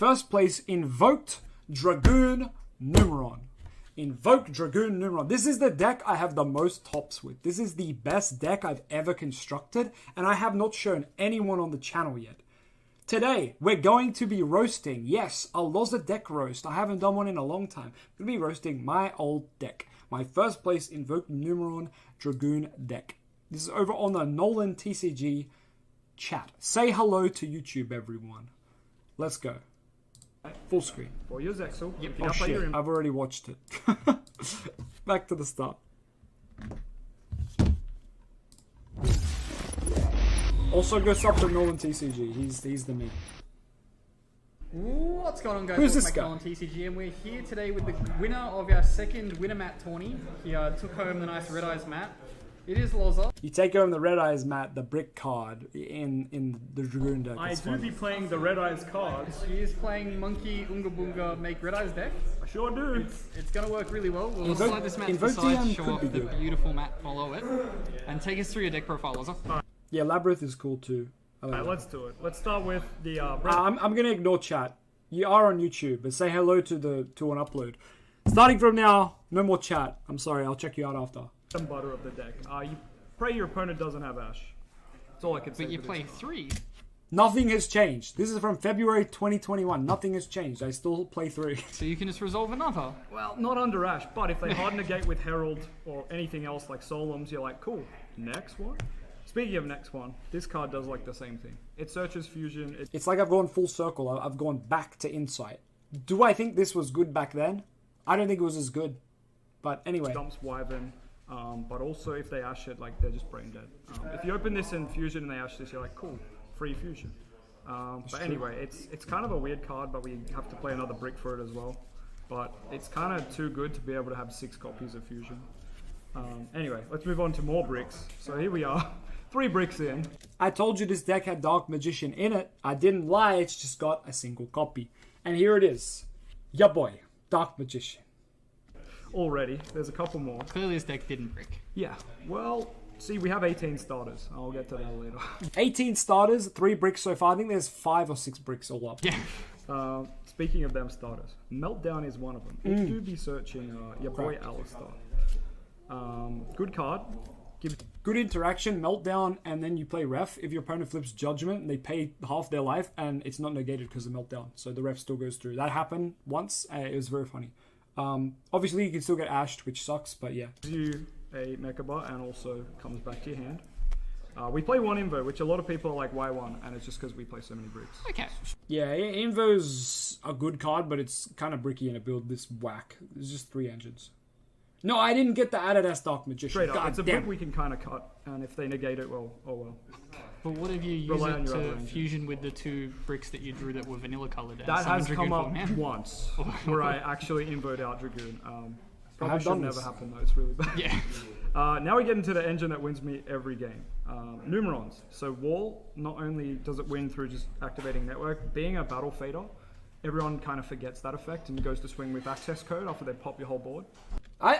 first place, Invoked Dragoon NUMERON. Invoked Dragoon NUMERON. This is the deck I have the most tops with. This is the best deck I've ever constructed, and I have not shown anyone on the channel yet. Today, we're going to be roasting, yes, a LOZA deck roast. I haven't done one in a long time. I'm going to be roasting my old deck. My first place Invoked NUMERON Dragoon deck. This is over on the Nolan TCG chat. Say hello to YouTube, everyone. Let's go. Full screen. For your Zexal. Yep. Oh shit, I've already watched it. Back to the start. Also go sub to Nolan TCG. He's the man. What's going on, guys? Who's this guy? On TCG, and we're here today with the winner of our second winner mat tourney. He took home the nice red eyes mat. It is LOZA. You take home the red eyes mat, the brick card in the Dragoon deck. I do be playing the red eyes cards. He is playing Monkey Unga Bunga Make Red Eyes deck. I sure do. It's going to work really well. We'll Invoke- slide this mat to the Invoke side, DM show could off be the good. beautiful mat below it, and take us through your deck profile, LOZA. Yeah, Labyrinth is cool too. Alright, let's do it. Let's start with the I'm gonna ignore chat. You are on YouTube, but say hello to an upload. Starting from now, no more chat. I'm sorry, I'll check you out after. bread and butter of the deck. You pray your opponent doesn't have Ash. That's all I can say. But you for play this card. 3. Nothing has changed. This is from February 2021. Nothing has changed. I still play 3. So you can just resolve another. Well, not under Ash, but if they hard negate with Herald or anything else like Solemns, you're like, cool. Next one. Speaking of next one, this card does like the same thing. It searches fusion. It's like I've gone full circle. I've gone back to Insight. Do I think this was good back then? I don't think it was as good. But anyway. Dumps Wyvern, but also if they Ash it, like they're just brain dead. If you open this in fusion and they Ash this, you're like, cool, free fusion. But anyway, it's kind of a weird card, but we have to play another brick for it as well. But it's kind of too good to be able to have 6 copies of fusion. Anyway, let's move on to more bricks. So here we are, 3 bricks in. I told you this deck had Dark Magician in it. I didn't lie, it's just got a single copy. And here it is. Ya boy, Dark Magician. Already, there's a couple more. Clearly this deck didn't brick. Yeah, well, see, we have 18 starters. I'll get to that later. 18 starters, 3 bricks so far. I think there's 5 or 6 bricks all up. Yeah. Speaking of them starters, Meltdown is one of them. If you be searching your boy Alistair. Good card. Good interaction, Meltdown, and then you play Ref. If your opponent flips Judgment and they pay half their life, and it's not negated because of Meltdown. So the Ref still goes through. That happened once. It was very funny. Obviously, you can still get ashed, which sucks, but yeah. Gives you a Mechaba and also comes back to your hand. We play 1 Invo, which a lot of people are like, why 1? And it's just because we play so many bricks. Okay. Yeah, Invo's a good card, but it's kind of bricky in a build this whack. There's just 3 engines. No, I didn't get the Adidas Dark Magician. Straight up, God it's a damn. brick we can kind of cut, and if they negate it, well, oh well. But what if you use Rely on it your other to engines. fusion with the 2 bricks that you drew that were vanilla colored? and That summon has Dragoon come up for man? once, where I actually invoed out Dragoon. Probably have should done never this. happen though, it's really bad. Yeah. Now we get into the engine that wins me every game. Numerons. So Wall, not only does it win through just activating Network, being a battle fader, everyone kind of forgets that effect and goes to swing with access code after they pop your whole board.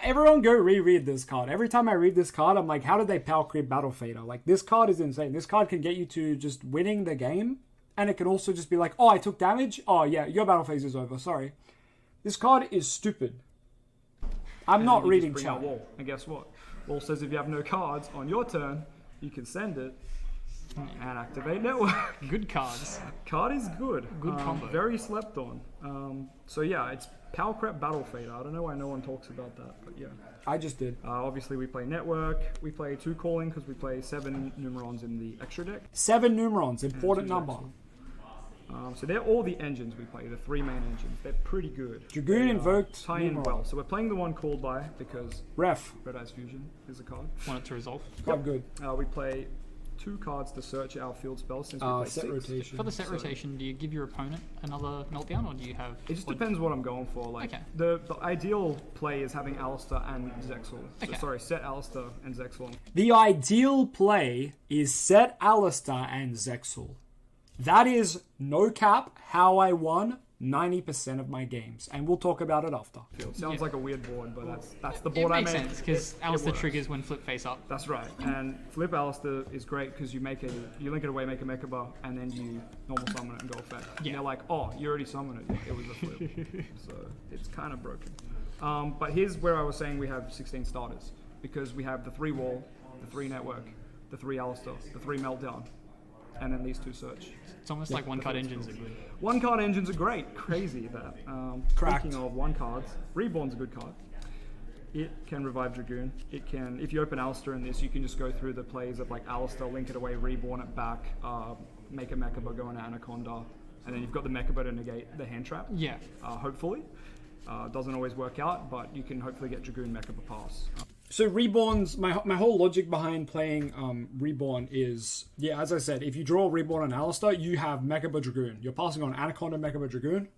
Everyone go reread this card. Every time I read this card, I'm like, how did they power creep Battle Fader? Like, this card is insane. This card can get you to just winning the game, and it can also just be like, oh, I took damage? Oh, yeah, your battle phase is over. Sorry. This card is stupid. I'm not reading bring chat. out Wall, and guess what? Wall says if you have no cards on your turn, you can send it and activate Network. Good cards. Card is good. Good combo. Very slept on. So yeah, it's Power Crep Battle Fader. I don't know why no one talks about that, but yeah. I just did. Obviously we play Network. We play 2 Calling because we play 7 Numerons in the extra deck. 7 Numerons, important two number. So they're all the engines we play, the 3 main engines. They're pretty good. Dragoon, They, Invoked, tie in Numeron. well. So we're playing the one called by because Ref. Red Eyes Fusion is a card. Want it to resolve? Quite good. We play 2 cards to search our field spells since we play Set 6. rotation. For the set So- rotation, do you give your opponent another meltdown, or do you have... It just depends what I'm going for. Like Okay. the ideal play is having Alistair and Zexal. So, Okay. sorry, set Alistair and Zexal. The ideal play is set Alistair and Zexal. That is no cap how I won 90% of my games, and we'll talk about it after. It sounds like a weird board, but that's the It board I makes made. sense because Alistair works. triggers when flip face up. That's right. And flip Alistair is great because you link it away, make a mecha bar, and then you normal summon it and go effect. Yeah. And they're like, oh, you already summoned it. It was a flip. So it's kind of broken. But here's where I was saying we have 16 starters because we have the 3 wall, the 3 network, the 3 Alistair, the 3 meltdown, and then these 2 search. It's almost like one card engines are good. One card engines are great. Crazy that. Cracked. Speaking of one cards, Reborn's a good card. It can revive Dragoon. It can, if you open Alistair in this, you can just go through the plays of like Alistair, link it away, Reborn it back, make a Mechaba go into Anaconda, and then you've got the Mechaba to negate the hand trap. Yeah. Hopefully. Doesn't always work out, but you can hopefully get Dragoon Mechaba pass. So Reborn's, my whole logic behind playing Reborn is, yeah, as I said, if you draw Reborn on Alistair, you have Mechaba Dragoon. You're passing on Anaconda Mechaba Dragoon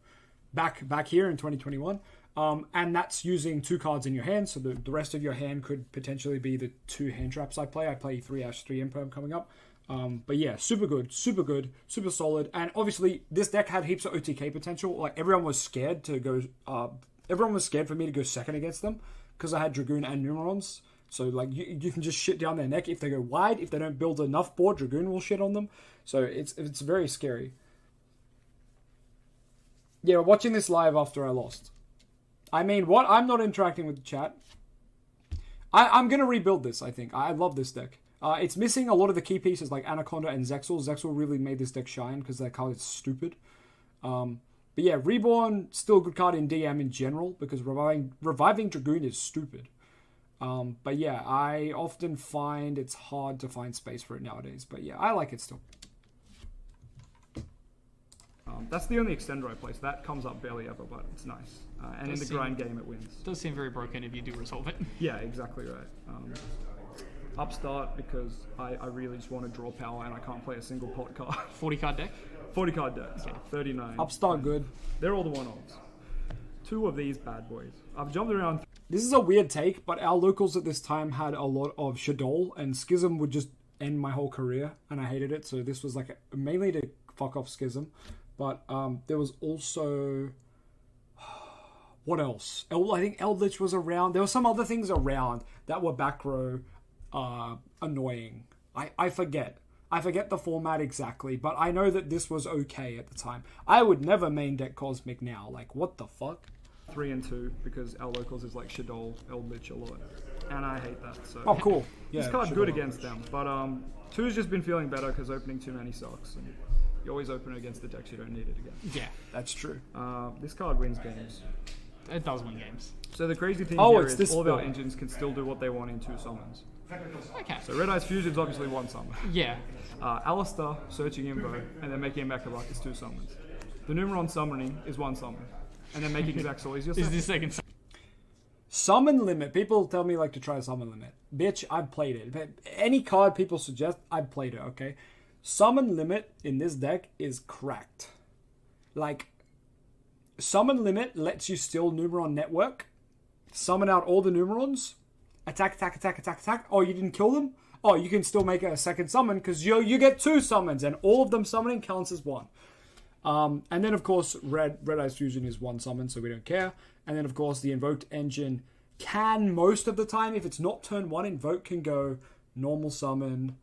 back here in 2021. And that's using 2 cards in your hand, so the rest of your hand could potentially be the 2 hand traps I play. I play 3 Ash, 3 Imperm coming up. But yeah, super good, super solid. And obviously, this deck had heaps of OTK potential. Like, everyone was scared for me to go second against them because I had Dragoon and Numerons. So, like, you can just shit down their neck if they go wide. If they don't build enough board, Dragoon will shit on them. So, it's very scary. Yeah, watching this live after I lost. I mean, what? I'm not interacting with the chat. I'm going to rebuild this, I think. I love this deck. It's missing a lot of the key pieces like Anaconda and Zexal. Zexal really made this deck shine because that card is stupid. But yeah, Reborn, still a good card in DM in general because reviving Dragoon is stupid. But yeah, I often find it's hard to find space for it nowadays. But yeah, I like it still. That's the only extender I play, so that comes up barely ever, but it's nice. And in the grind game, it wins. It does seem very broken if you do resolve it. Yeah, exactly right. Upstart because I really just want to draw power and I can't play a single pot card. 40 card deck? 40 card deck, so 39. Upstart good. They're all the 1-offs. 2 of these bad boys. I've jumped around. This is a weird take, but our locals at this time had a lot of Shadol, and Schism would just end my whole career, and I hated it. So this was like mainly to fuck off Schism. But there was also... What else? I think Eldritch was around. There were some other things around that were back row annoying. I forget. I forget the format exactly, but I know that this was okay at the time. I would never main deck Cosmic now. Like, what the fuck? 3 and 2 because our locals is like Shadol, Eldritch a lot. And I hate that. So Oh, cool. Yeah, this card's Shadol. good against them. But 2's just been feeling better because opening too many sucks. And you always open it against the decks you don't need it against. Yeah. That's true. This card wins games. It does win games. So the crazy thing Oh, here it's is this all of our build. engines can still do what they want in 2 summons. Okay. So Red Eyes Fusion's obviously 1 summon. Yeah. Alistair searching Invo and then making a Mechaba is 2 summons. The Numeron summoning is 1 summon. And then making Zexal is your Is second. this second? Summon limit. People tell me like to try summon limit. Bitch, I've played it. But any card people suggest, I've played it, okay? Summon limit in this deck is cracked. Like, summon limit lets you still Numeron network, summon out all the Numerons, attack. Oh, you didn't kill them? Oh, you can still make a second summon because you get 2 summons and all of them summoning counts as 1. And then, of course, Red Eyes Fusion is 1 summon, so we don't care. And then, of course, the Invoked engine can, most of the time, if it's not turn 1, Invoke can go normal summon,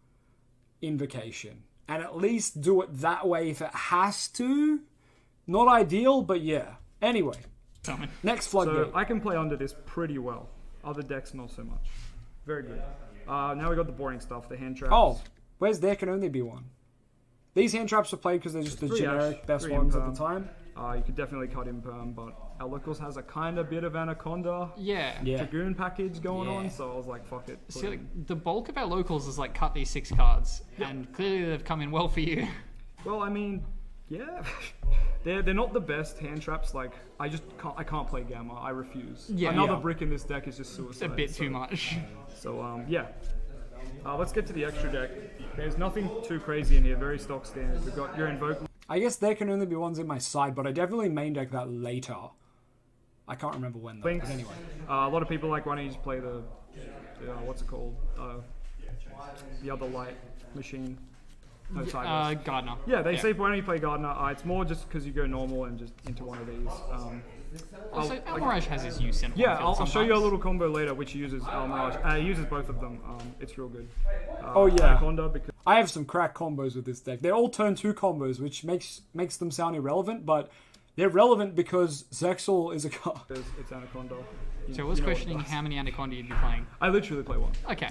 Invocation. And at least do it that way if it has to. Not ideal, but yeah. Anyway, Summon. next floodgate. So I can play under this pretty well. Other decks, not so much. Very good. Now we got the boring stuff, the hand traps. Oh, where's there can only be 1? These hand traps are played because they're just the 3 generic Ash, best 3 ones at Imperm. the time. You could definitely cut Imperm, but our locals has a kind of bit of Anaconda Yeah. Yeah. Dragoon package going Yeah. on, so I was like, fuck it. put See, it like, in. the bulk of our locals is like cut these 6 cards, and clearly they've come in well for you. Well, I mean, yeah. they're not the best hand traps. Like, I can't play Gamma. I refuse. Yeah. Another Yeah. brick in this deck is just It's suicide. a bit so- too much. So, yeah. Let's get to the extra deck. There's nothing too crazy in here. Very stock standard. We've got your Invoke. I guess there can only be 1s in my side, but I definitely main deck that later. I can't remember when though. Links. But anyway. A lot of people like, why don't you just play what's it called? The other light machine. No, Tigers. Gardner. Yeah, they say why don't you play Gardener? It's more just because you go normal and just into one of these. Also, Almirage has his use in Yeah, I'll show you a sometimes. little combo later which uses Almirage. He uses both of them. It's real good. Oh, yeah. Anaconda because I have some crack combos with this deck. They're all turn 2 combos, which makes them sound irrelevant, but they're relevant because Zexal is a card. it's Anaconda. So I was You know what it questioning does. how many Anaconda you'd be playing. I literally play one. Okay.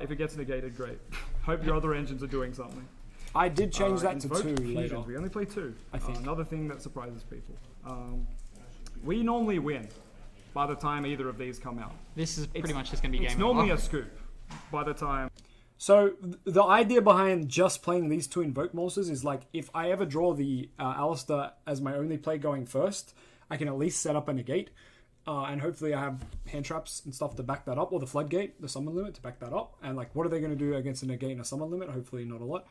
If it gets negated, great. Hope your other engines are doing something. I did change that to Invoked 2 fusions, later. we only play 2. I think. Another thing that surprises people. We normally win by the time either of these come out. This is pretty much just going to be It's game normally over. a scoop by the time. So the idea behind just playing these 2 Invoke monsters is like, if I ever draw the Alistair as my only play going first, I can at least set up a negate. And hopefully I have hand traps and stuff to back that up, or the floodgate, the summon limit to back that up. And like, what are they going to do against a negate and a summon limit? Hopefully not a lot.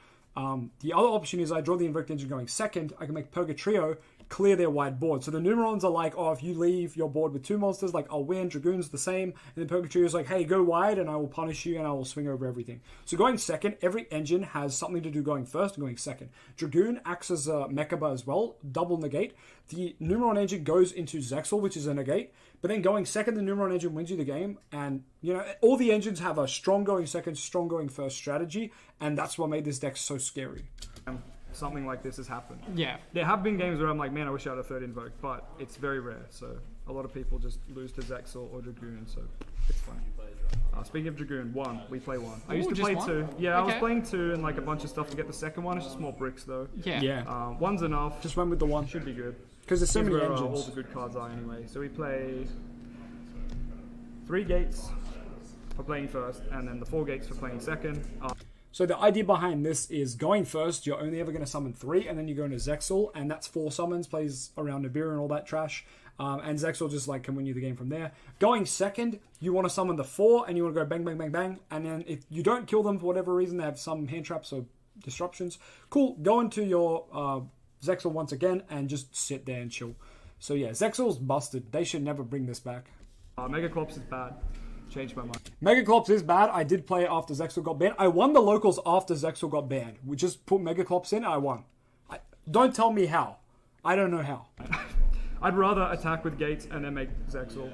The other option is I draw the Invoked Engine going second. I can make Purgatrio clear their wide board. So the Numerons are like, oh, if you leave your board with 2 monsters, like, I'll win. Dragoon's the same. And then Purgatrio is like, hey, go wide and I will punish you and I will swing over everything. So going second, every engine has something to do going first and going second. Dragoon acts as a Mechaba as well, double negate. The Numeron engine goes into Zexal, which is a negate. But then going second, the Numeron engine wins you the game. And, you know, all the engines have a strong going second, strong going first strategy. And that's what made this deck so scary. Something like this has happened. Yeah. There have been games where I'm like, man, I wish I had a 3rd Invoke, but it's very rare. So a lot of people just lose to Zexal or Dragoon, so it's fine. Speaking of Dragoon, 1, we play 1. I used to just play one? 2. Yeah, I was Okay. playing 2 and like a bunch of stuff to get the second one. It's just more bricks though. Yeah. Yeah. 1's enough. Just went with the 1. Should be good. Because there's so Here's many where all engines. the good cards are anyway. So we play 3 gates for playing first, and then the 4 gates for playing second. So the idea behind this is going first, you're only ever going to summon 3, and then you go into Zexal, and that's 4 summons, plays around Nibiru and all that trash. And Zexal just like can win you the game from there. Going second, you want to summon the 4, and you want to go bang, bang, bang, bang. And then if you don't kill them for whatever reason, they have some hand traps or disruptions. Cool, go into your Zexal once again, and just sit there and chill. So yeah, Zexal's busted. They should never bring this back. Megaclops is bad. Changed my mind. Megaclops is bad. I did play it after Zexal got banned. I won the locals after Zexal got banned. We just put Megaclops in, I won. Don't tell me how. I don't know how. I'd rather attack with gates and then make Zexal,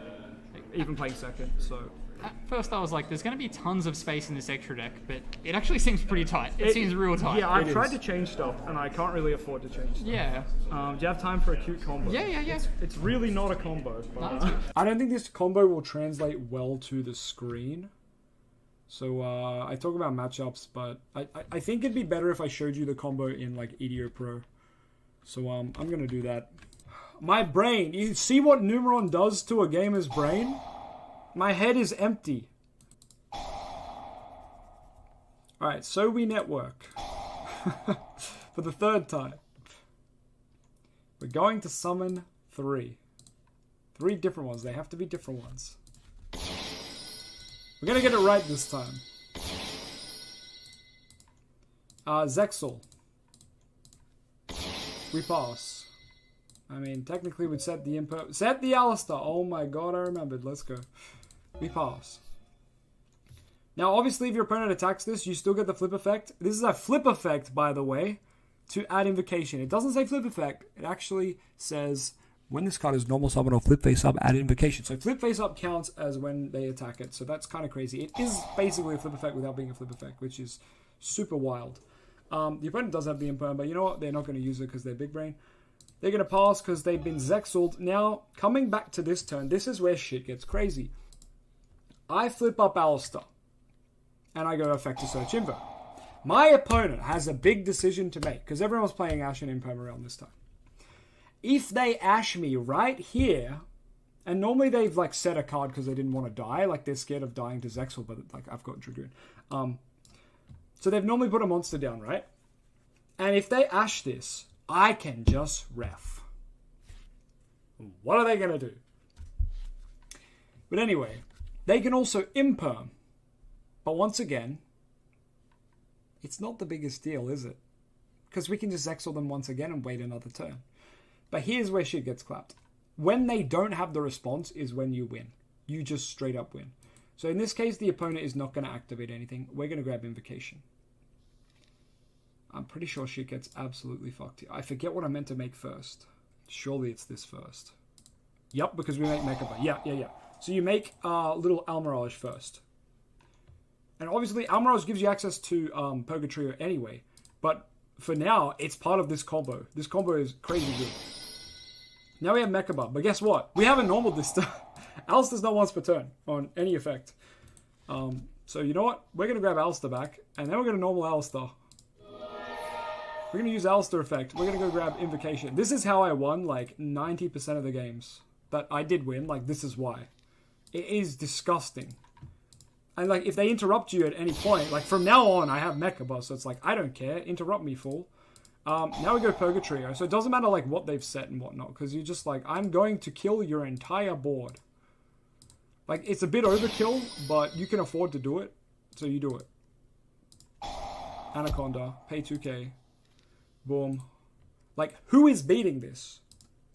even playing second. So At first I was like, there's going to be tons of space in this extra deck, but it actually seems pretty tight. It seems real tight. Yeah, I've It tried is. to change stuff, and I can't really afford to change stuff. Yeah. Do you have time for a cute combo? Yeah. It's really not a combo. But, I don't think this combo will translate well to the screen. So I talk about matchups, but I think it'd be better if I showed you the combo in like EDO Pro. So I'm going to do that. My brain. You see what Numeron does to a gamer's brain? My head is empty. Alright, so we network. For the 3rd time. We're going to summon 3. 3 different ones. They have to be different ones. We're going to get it right this time. Zexal. We pass. I mean, technically we'd set the set the Alistair. Oh my god, I remembered. Let's go. We pass. Now, obviously, if your opponent attacks this, you still get the flip effect. This is a flip effect, by the way, to add invocation. It doesn't say flip effect. It actually says when this card is normal summon or flip face up, add invocation. So flip face up counts as when they attack it. So that's kind of crazy. It is basically a flip effect without being a flip effect, which is super wild. The opponent does have the imperm, but you know what? They're not going to use it because they're big brain. They're going to pass because they've been Zexaled. Now, coming back to this turn, this is where shit gets crazy. I flip up Alistair, and I go Effector Search Invo. My opponent has a big decision to make, because everyone's playing Ash and Imperm around this time. If they Ash me right here, and normally they've like set a card because they didn't want to die, like they're scared of dying to Zexal, but like I've got Dragoon. So they've normally put a monster down, right? And if they Ash this, I can just ref. What are they going to do? But anyway, they can also Imperm. But once again, it's not the biggest deal, is it? Because we can just Zexal them once again and wait another turn. But here's where shit gets clapped. When they don't have the response is when you win. You just straight up win. So in this case, the opponent is not going to activate anything. We're going to grab Invocation. I'm pretty sure shit gets absolutely fucked here. I forget what I meant to make first. Surely it's this first. Yep, because we make Mechaba. Yeah. So you make little Almirage first. And obviously, Almirage gives you access to Purgatory anyway. But for now, it's part of this combo. This combo is crazy good. Now we have Mechaba. But guess what? We have a normal this time. Alistair's not once per turn on any effect. So you know what? We're going to grab Alistair back. And then we're going to normal Alistair. We're going to use Alistair effect. We're going to go grab Invocation. This is how I won like 90% of the games that I did win. Like, this is why. It is disgusting. And like, if they interrupt you at any point, like from now on, I have Mechaba, so it's like, I don't care. Interrupt me, fool. Now we go Purgatory. So it doesn't matter like what they've set and whatnot, because you're just like, I'm going to kill your entire board. Like, it's a bit overkill, but you can afford to do it, so you do it. Anaconda, pay 2k. Boom. Like, who is beating this?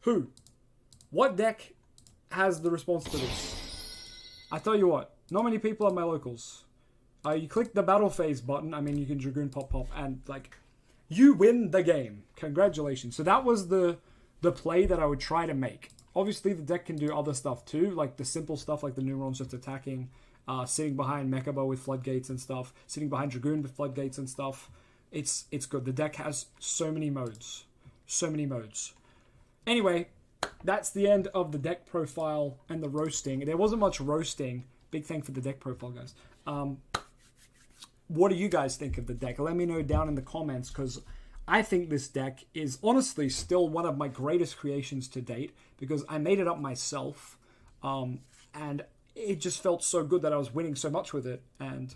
Who? What deck has the response to this? I tell you what, not many people are my locals. You click the battle phase button, I mean, you can Dragoon pop, and like, you win the game. Congratulations. So that was the play that I would try to make. Obviously, the deck can do other stuff too, like the simple stuff like the Numerons just attacking, sitting behind Mechaba with Floodgates and stuff, sitting behind Dragoon with Floodgates and stuff. It's good. The deck has so many modes. So many modes. Anyway, that's the end of the deck profile and the roasting. There wasn't much roasting. Big thank for the deck profile, guys. What do you guys think of the deck? Let me know down in the comments, because I think this deck is honestly still one of my greatest creations to date, because I made it up myself. And it just felt so good that I was winning so much with it. And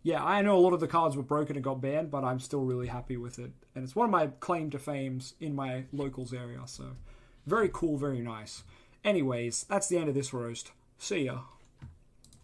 yeah, I know a lot of the cards were broken and got banned, but I'm still really happy with it. And it's one of my claim to fames in my locals area, so very cool, very nice. Anyways, that's the end of this roast. See ya.